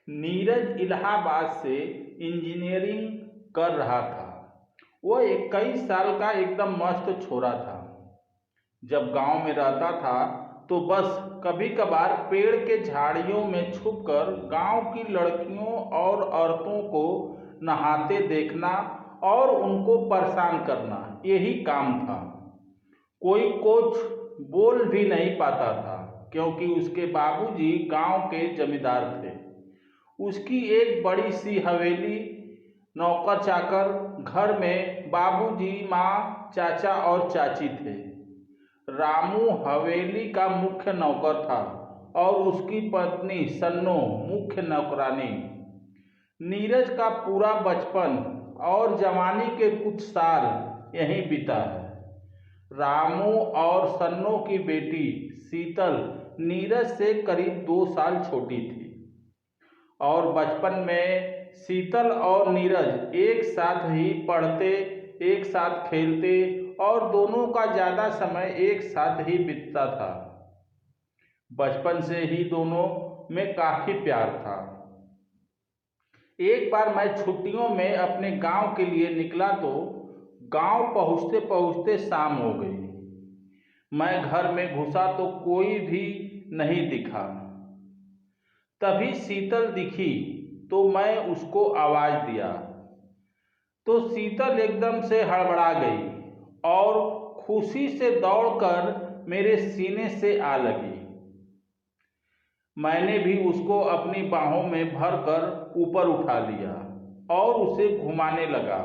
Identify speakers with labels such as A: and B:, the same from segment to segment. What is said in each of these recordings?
A: नीरज इलाहाबाद से इंजीनियरिंग कर रहा था। वह 21 साल का एकदम मस्त छोरा था। जब गांव में रहता था तो बस कभी कभार पेड़ के झाड़ियों में छुपकर गांव की लड़कियों और औरतों को नहाते देखना और उनको परेशान करना, यही काम था। कोई कुछ बोल भी नहीं पाता था क्योंकि उसके बाबूजी गांव के जमींदार थे। उसकी एक बड़ी सी हवेली, नौकर चाकर, घर में बाबूजी, माँ, चाचा और चाची थे। रामू हवेली का मुख्य नौकर था और उसकी पत्नी सन्नो मुख्य नौकरानी। नीरज का पूरा बचपन और जवानी के कुछ साल यहीं बीता है। रामू और सन्नो की बेटी शीतल नीरज से करीब 2 साल छोटी थी और बचपन में शीतल और नीरज एक साथ ही पढ़ते, एक साथ खेलते और दोनों का ज़्यादा समय एक साथ ही बीतता था। बचपन से ही दोनों में काफ़ी प्यार था। एक बार मैं छुट्टियों में अपने गांव के लिए निकला तो गांव पहुंचते पहुंचते शाम हो गई। मैं घर में घुसा तो कोई भी नहीं दिखा। तभी शीतल दिखी तो मैं उसको आवाज़ दिया तो शीतल एकदम से हड़बड़ा गई और खुशी से दौड़कर मेरे सीने से आ लगी। मैंने भी उसको अपनी बाहों में भरकर ऊपर उठा लिया और उसे घुमाने लगा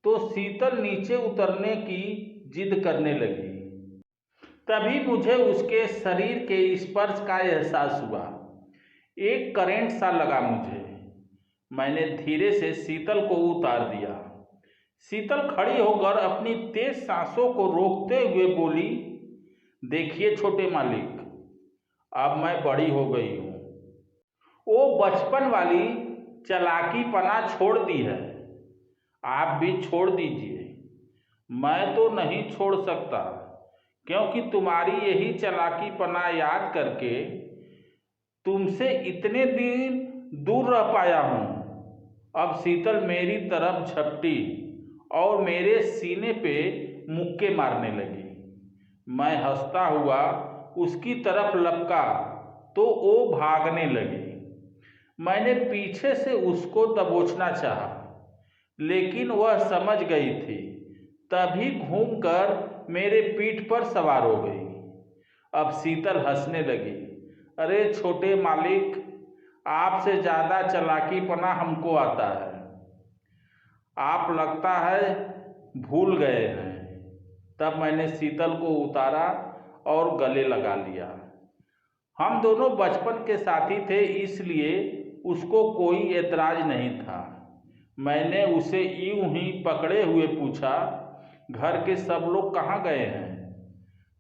A: तो शीतल नीचे उतरने की जिद करने लगी। तभी मुझे उसके शरीर के स्पर्श का एहसास हुआ। एक करंट सा लगा मुझे। मैंने धीरे से शीतल को उतार दिया। शीतल खड़ी होकर अपनी तेज सांसों को रोकते हुए बोली, देखिए छोटे मालिक, अब मैं बड़ी हो गई हूँ। वो बचपन वाली चालाकीपना छोड़ दी है। आप भी छोड़ दीजिए। मैं तो नहीं छोड़ सकता क्योंकि तुम्हारी यही चालाकीपना याद करके तुमसे इतने दिन दूर रह पाया हूँ। अब शीतल मेरी तरफ झपटी और मेरे सीने पे मुक्के मारने लगी। मैं हंसता हुआ उसकी तरफ लपका तो वो भागने लगी। मैंने पीछे से उसको दबोचना चाहा, लेकिन वह समझ गई थी। तभी घूमकर मेरे पीठ पर सवार हो गई। अब शीतल हंसने लगी। अरे छोटे मालिक, आपसे ज़्यादा चालाकीपना हमको आता है। आप लगता है भूल गए हैं। तब मैंने शीतल को उतारा और गले लगा लिया। हम दोनों बचपन के साथी थे, इसलिए उसको कोई एतराज नहीं था। मैंने उसे यूं ही पकड़े हुए पूछा, घर के सब लोग कहाँ गए हैं?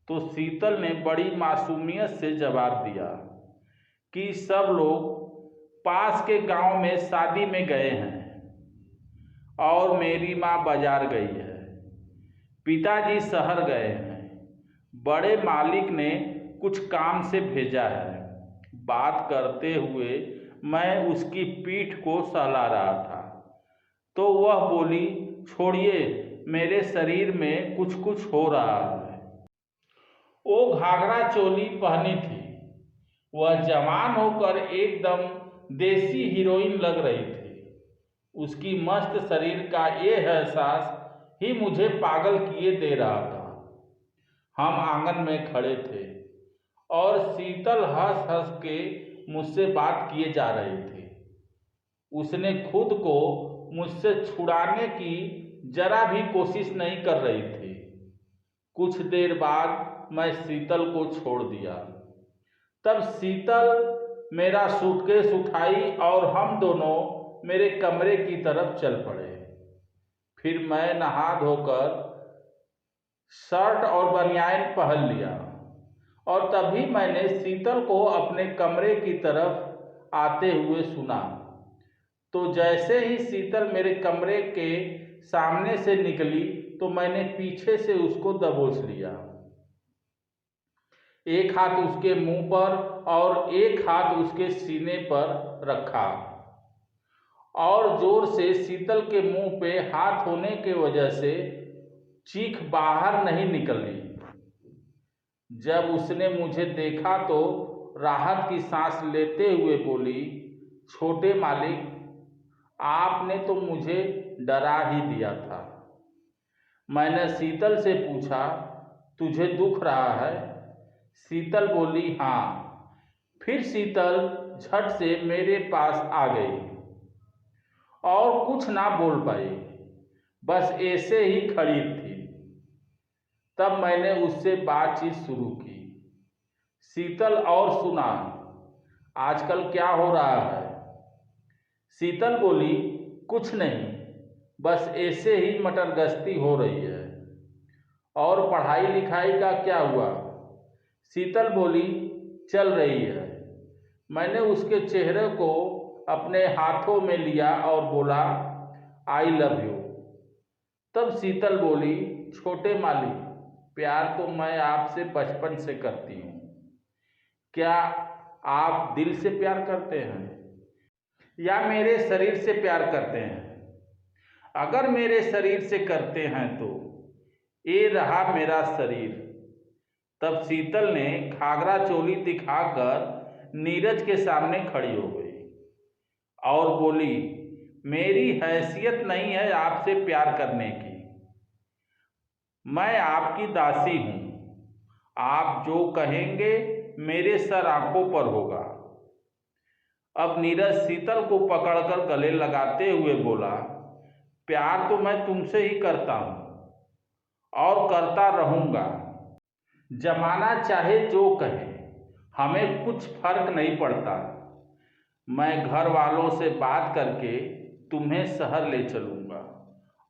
A: तो शीतल ने बड़ी मासूमियत से जवाब दिया कि सब लोग पास के गांव में शादी में गए हैं और मेरी माँ बाजार गई है। पिताजी शहर गए हैं। बड़े मालिक ने कुछ काम से भेजा है। बात करते हुए मैं उसकी पीठ को सहला रहा था तो वह बोली, छोड़िए, मेरे शरीर में कुछ कुछ हो रहा है। वो घाघरा चोली पहनी थी। वह जवान होकर एकदम देसी हीरोइन लग रही थी। उसकी मस्त शरीर का ये एहसास ही मुझे पागल किए दे रहा था। हम आंगन में खड़े थे और शीतल हंस हंस के मुझसे बात किए जा रही थी। उसने खुद को मुझसे छुड़ाने की जरा भी कोशिश नहीं कर रही थी। कुछ देर बाद मैं शीतल को छोड़ दिया। तब शीतल मेरा सूटकेस उठाई और हम दोनों मेरे कमरे की तरफ चल पड़े। फिर मैं नहा धोकर शर्ट और बनियान पहन लिया और तभी मैंने शीतल को अपने कमरे की तरफ आते हुए सुना। तो जैसे ही शीतल मेरे कमरे के सामने से निकली तो मैंने पीछे से उसको दबोच लिया। एक हाथ उसके मुंह पर और एक हाथ उसके सीने पर रखा और जोर से शीतल के मुंह पे हाथ होने के वजह से चीख बाहर नहीं निकली। जब उसने मुझे देखा तो राहत की सांस लेते हुए बोली, छोटे मालिक, आपने तो मुझे डरा ही दिया था। मैंने शीतल से पूछा, तुझे दुख रहा है? शीतल बोली, हाँ। फिर शीतल झट से मेरे पास आ गई और कुछ ना बोल पाई, बस ऐसे ही खड़ी थी। तब मैंने उससे बातचीत शुरू की, शीतल और सुना, आजकल क्या हो रहा है? शीतल बोली, कुछ नहीं, बस ऐसे ही मटर गश्ती हो रही है। और पढ़ाई लिखाई का क्या हुआ? शीतल बोली, चल रही है। मैंने उसके चेहरे को अपने हाथों में लिया और बोला, आई लव यू। तब शीतल बोली, छोटे मालिक, प्यार तो मैं आपसे बचपन से करती हूँ। क्या आप दिल से प्यार करते हैं या मेरे शरीर से प्यार करते हैं? अगर मेरे शरीर से करते हैं तो ये रहा मेरा शरीर। तब शीतल ने घाघरा चोली दिखाकर नीरज के सामने खड़ी हो गई और बोली, मेरी हैसियत नहीं है आपसे प्यार करने की। मैं आपकी दासी हूँ। आप जो कहेंगे मेरे सर आंखों पर होगा। अब नीरज शीतल को पकड़कर गले लगाते हुए बोला, प्यार तो मैं तुमसे ही करता हूँ और करता रहूँगा। जमाना चाहे जो कहे, हमें कुछ फर्क नहीं पड़ता। मैं घर वालों से बात करके तुम्हें शहर ले चलूँगा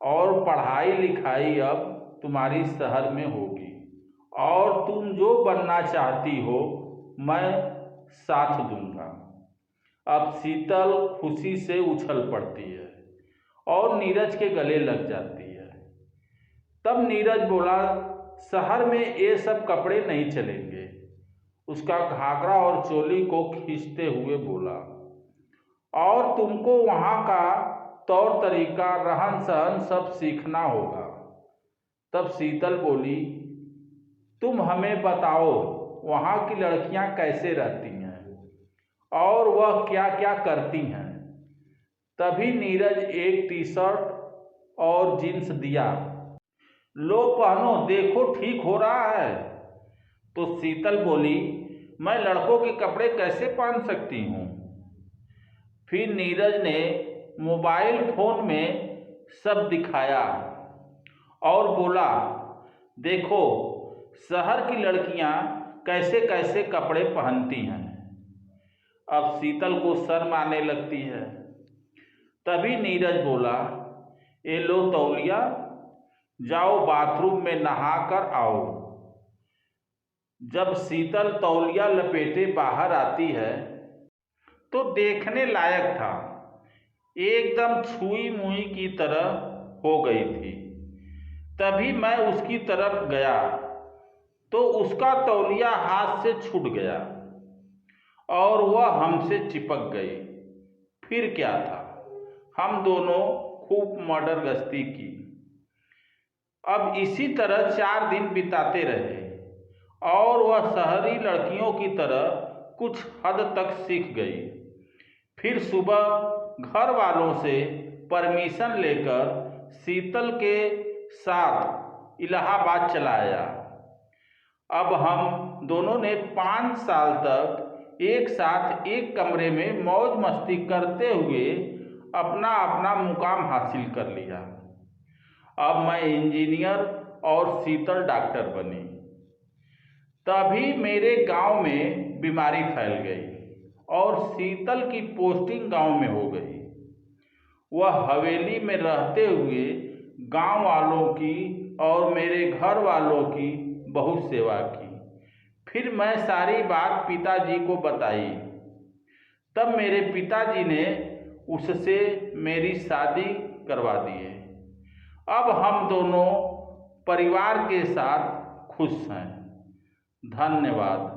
A: और पढ़ाई लिखाई अब तुम्हारी शहर में होगी और तुम जो बनना चाहती हो मैं साथ दूंगा। अब शीतल खुशी से उछल पड़ती है और नीरज के गले लग जाती है। तब नीरज बोला, शहर में ये सब कपड़े नहीं चलेंगे। उसका घाघरा और चोली को खींचते हुए बोला, और तुमको वहाँ का तौर तरीका रहन सहन सब सीखना होगा। तब शीतल बोली, तुम हमें बताओ वहाँ की लड़कियाँ कैसे रहती हैं और वह क्या क्या करती हैं। तभी नीरज एक टी शर्ट और जीन्स दिया, लो पहनो, देखो ठीक हो रहा है। तो शीतल बोली, मैं लड़कों के कपड़े कैसे पहन सकती हूँ। फिर नीरज ने मोबाइल फोन में सब दिखाया और बोला, देखो शहर की लड़कियाँ कैसे कैसे कपड़े पहनती हैं। अब शीतल को शर्म आने लगती है। तभी नीरज बोला, ये लो तौलिया, जाओ बाथरूम में नहा कर आओ। जब शीतल तौलिया लपेटे बाहर आती है तो देखने लायक था, एकदम छुई मुई की तरह हो गई थी। तभी मैं उसकी तरफ गया तो उसका तौलिया हाथ से छूट गया और वह हमसे चिपक गई। फिर क्या था, हम दोनों खूब मर्डर गश्ती की। अब इसी तरह 4 दिन बिताते रहे और वह शहरी लड़कियों की तरह कुछ हद तक सीख गई। फिर सुबह घर वालों से परमिशन लेकर शीतल के साथ इलाहाबाद चला आया। अब हम दोनों ने 5 साल तक एक साथ एक कमरे में मौज मस्ती करते हुए अपना अपना मुकाम हासिल कर लिया। अब मैं इंजीनियर और शीतल डॉक्टर बनी। तभी मेरे गांव में बीमारी फैल गई और शीतल की पोस्टिंग गांव में हो गई। वह हवेली में रहते हुए गांव वालों की और मेरे घर वालों की बहुत सेवा की। फिर मैं सारी बात पिताजी को बताई। तब मेरे पिताजी ने उससे मेरी शादी करवा दी है। अब हम दोनों परिवार के साथ खुश हैं। धन्यवाद।